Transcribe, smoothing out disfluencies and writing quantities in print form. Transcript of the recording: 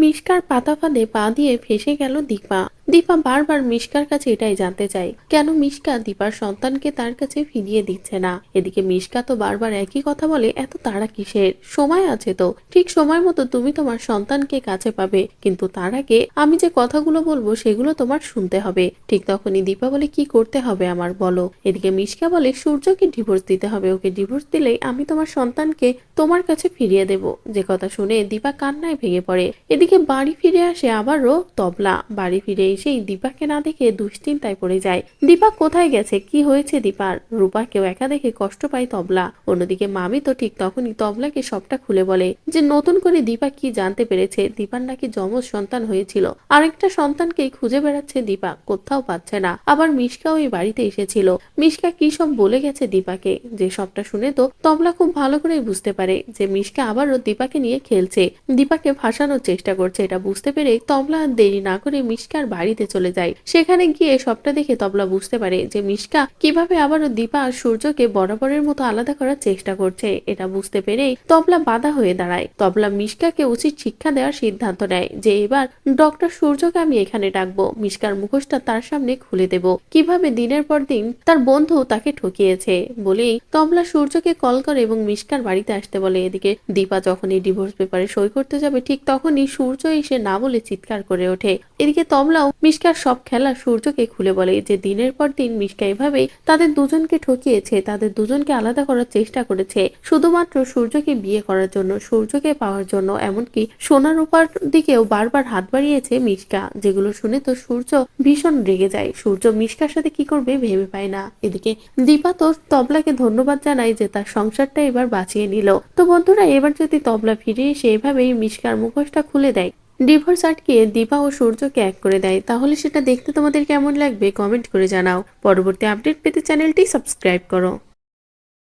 মিশকার পাতা ফাঁদে পা দিয়ে ফেঁসে গেল দীপা। দীপা বারবার মিশকার কাছে এটাই জানতে চায়, কেন মিশকা দীপার সন্তানকে তার কাছে ফিরিয়ে দিচ্ছে না। এদিকে মিশকা তো বারবার একই কথা বলে, এত তাড়া কিসের, সময় আছে তো, ঠিক সময় মতো তুমি তোমার সন্তানকে কাছে পাবে, কিন্তু তার আগে আমি যে কথাগুলো বলবো সেগুলো তোমার শুনতে হবে। ঠিক তখনই দীপা বলে, কি করতে হবে আমার বলো। এদিকে মিশকা বলে, সূর্যকে ডিভোর্স দিতে হবে, ওকে ডিভোর্স দিলেই আমি তোমার সন্তানকে তোমার কাছে ফিরিয়ে দেব। যে কথা শুনে দীপা কান্নায় ভেঙে পড়ে। এদিকে বাড়ি ফিরে আসে আবারও তবলা। বাড়ি ফিরে এসেই দীপাকে না দেখে দুশ্চিন্তায় পড়ে যায়। দীপা কোথায় গেছে, কি হয়েছে দীপার। রূপাকেও একা দেখে কষ্ট পায় তবলা। অন্যদিকে মামি তো ঠিক তখনই তবলাকে সবটা খুলে বলে যে নতুন করে দীপা কি জানতে পেরেছে, দীপার নাকি যমজ সন্তান হয়েছিল, আরেকটা সন্তানকেই খুঁজে বেড়াচ্ছে দীপা, কোথাও পাচ্ছে না। আবার মিশকাও এই বাড়িতে এসেছিল, মিশকা কি সব বলে গেছে দীপাকে। যে সবটা শুনে তো তবলা খুব ভালো করেই বুঝতে পারে যে মিশকা আবারও দীপাকে নিয়ে খেলছে, দীপাকে ফাঁসানোর চেষ্টা করছে। এটা বুঝতে পেরে তবলা আর দেরি না করে মিশকার বাড়িতে চলে যায়। সেখানে গিয়ে সবটা দেখে তবলা বুঝতে পারে যে মিশকা কিভাবে আবারও দীপা আর সূর্যকে বরাবরের মতো আলাদা করার চেষ্টা করছে। এটা বুঝতে পেরেই তবলা বাধা হয়ে দাঁড়ায়। তবলা মিশকাকে উচিত শিক্ষা দেওয়ার সিদ্ধান্ত নেয় যে এবার ডক্টর সূর্যকে আমি এখানে ডাকবো, মিশকার মুখোশটা তার সামনে খুলে দেব, কিভাবে দিনের পর দিন তার বন্ধু তাকে ঠকিয়েছে। বলেই তবলা সূর্যকে কল করে এবং মিশকার বাড়িতে আসতে বলে। এদিকে দীপা যখন এই ডিভোর্স পেপারে সই করতে যাবে ঠিক তখনই সূর্য এসে না বলে চিৎকার করে ওঠে। এদিকে তবলাও মিশকার সব খেলা সূর্যকে খুলে বলে যে দিনের পর দিন মিশকা এভাবেই তাদের দুজনকে ঠকিয়েছে, তাদের দুজনকে আলাদা করার চেষ্টা করেছে শুধুমাত্র সূর্যকে বিয়ে করার জন্য, সূর্যকে পাওয়ার জন্য। এমনকি সোনার রূপার দিকেও বারবার হাত বাড়িয়েছে মিশকা। যেগুলো শুনে তো সূর্য ভীষণ রেগে যায়। সূর্য মিশকার সাথে কি করবে ভেবে পায় না। এদিকে দীপা তো তবলাকে ধন্যবাদ জানায় যে তার সংসারটা এবার বাঁচিয়ে নিল। তো বন্ধুরা, এবার যদি তবলা ফিরে এসে এভাবেই মিশকার মুখোশটা খুলে দেয়, ডিভোর্স আটকিয়ে দীপা ও সূর্যকে এক করে দেয়, তাহলে সেটা দেখতে তোমাদের কেমন লাগবে কমেন্ট করে জানাও। পরবর্তী আপডেট পেতে চ্যানেলটি সাবস্ক্রাইব করো।